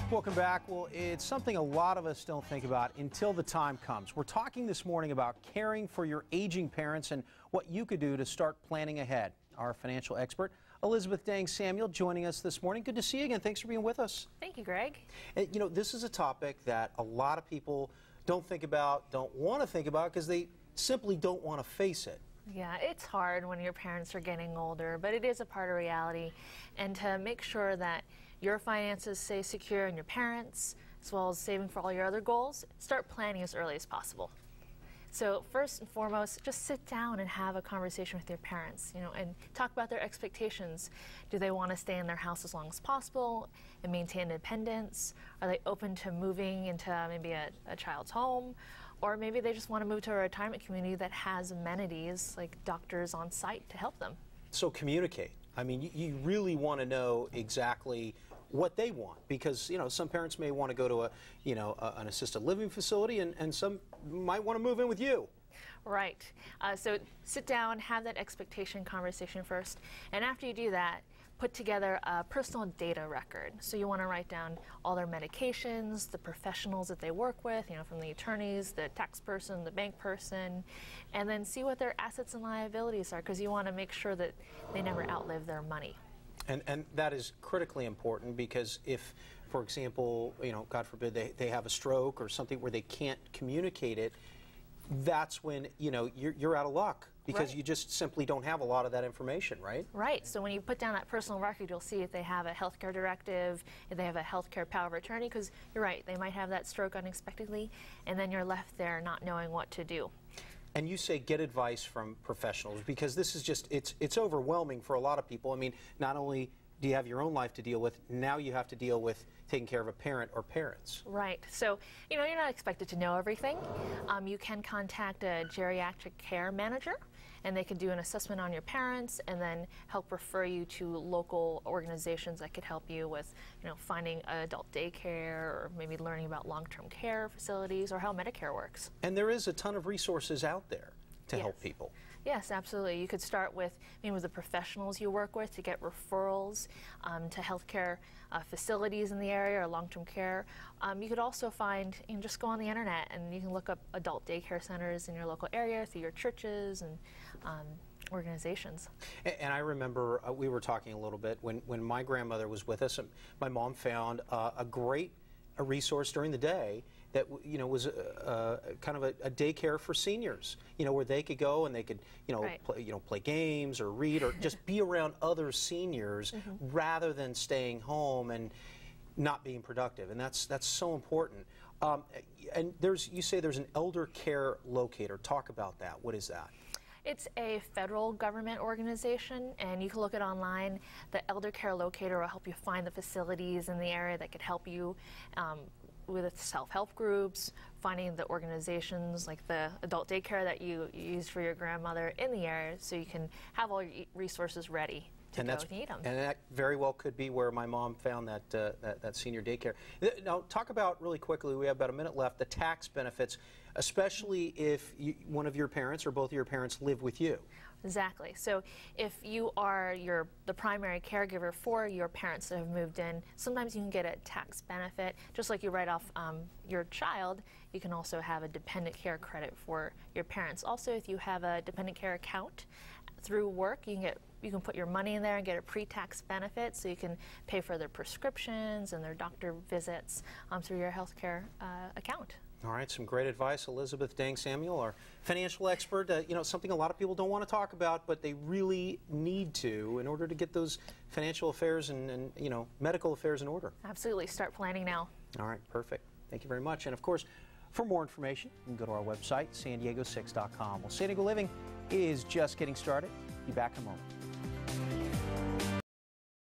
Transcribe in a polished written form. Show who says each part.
Speaker 1: Welcome back. Well, it's something a lot of us don't think about until the time comes. We're talking this morning about caring for your aging parents and what you could do to start planning ahead. Our financial expert, Elizabeth Dang Samuel, joining us this morning. Good to see you again. Thanks for being with us.
Speaker 2: Thank you, Greg.
Speaker 1: And, you know, this is a topic that a lot of people don't think about, don't want to think about because they simply don't want to face it.
Speaker 2: Yeah, it's hard when your parents are getting older, but it is a part of reality. And to make sure that your finances stay secure and your parents, as well as saving for all your other goals, start planning as early as possible. So first and foremost, just sit down and have a conversation with your parents, and talk about their expectations. Do they want to stay in their house as long as possible and maintain independence? Are they open to moving into maybe a child's home? Or maybe they just want to move to a retirement community that has amenities like doctors on site to help them.
Speaker 1: So communicate. I mean, you really want to know exactly what they want, because some parents may want to go to an assisted living facility, and some might want to move in with you.
Speaker 2: Right. So sit down, have that expectation conversation first, and after you do that, put together a personal data record. So you want to write down all their medications, the professionals that they work with, from the attorneys, the tax person, the bank person, and then see what their assets and liabilities are, because you want to make sure that they never outlive their money.
Speaker 1: And that is critically important, because if, for example, God forbid they have a stroke or something where they can't communicate it, that's when you're out of luck, because
Speaker 2: Right.
Speaker 1: you just simply don't have a lot of that information, right?
Speaker 2: Right. So when you put down that personal record, you'll see if they have a healthcare directive, if they have a healthcare power of attorney, because you're right, they might have that stroke unexpectedly, and then you're left there not knowing what to do.
Speaker 1: And you say get advice from professionals, because this is just, it's overwhelming for a lot of people. I mean, not only do you have your own life to deal with, now you have to deal with taking care of a parent or parents.
Speaker 2: Right. So, you're not expected to know everything. You can contact a geriatric care manager, and they can do an assessment on your parents and then help refer you to local organizations that could help you with, finding adult daycare, or maybe learning about long-term care facilities, or how Medicare works.
Speaker 1: And there is a ton of resources out there to help people.
Speaker 2: Yes, absolutely. You could start with with the professionals you work with to get referrals to healthcare facilities in the area or long-term care. You could also find, just go on the internet and you can look up adult daycare centers in your local area through your churches and organizations.
Speaker 1: And I remember we were talking a little bit when my grandmother was with us. My mom found a great resource during the day that was kind of a daycare for seniors, where they could go and they could
Speaker 2: Right.
Speaker 1: play games or read or just be around other seniors rather than staying home and not being productive. And that's so important. And you say there's an elder care locator. Talk about that. What is that?
Speaker 2: It's a federal government organization, and you can look it online. The Elder Care Locator will help you find the facilities in the area that could help you with self-help groups, finding the organizations like the adult daycare that you used for your grandmother in the area, so you can have all your resources ready to go if you need them.
Speaker 1: And that very well could be where my mom found that senior daycare. Now, talk about, really quickly, we have about a minute left, the tax benefits, especially if one of your parents or both of your parents live with you.
Speaker 2: Exactly. So if you are the primary caregiver for your parents that have moved in, sometimes you can get a tax benefit. Just like you write off your child, you can also have a dependent care credit for your parents. Also, if you have a dependent care account through work, you can put your money in there and get a pre-tax benefit, so you can pay for their prescriptions and their doctor visits through your health care account.
Speaker 1: All right, some great advice. Elizabeth Dang Samuel, our financial expert. Something a lot of people don't want to talk about, but they really need to in order to get those financial affairs and medical affairs in order.
Speaker 2: Absolutely. Start planning now.
Speaker 1: All right, perfect. Thank you very much. And of course, for more information, you can go to our website, san diego6.com. Well, San Diego Living is just getting started. Be back in a moment.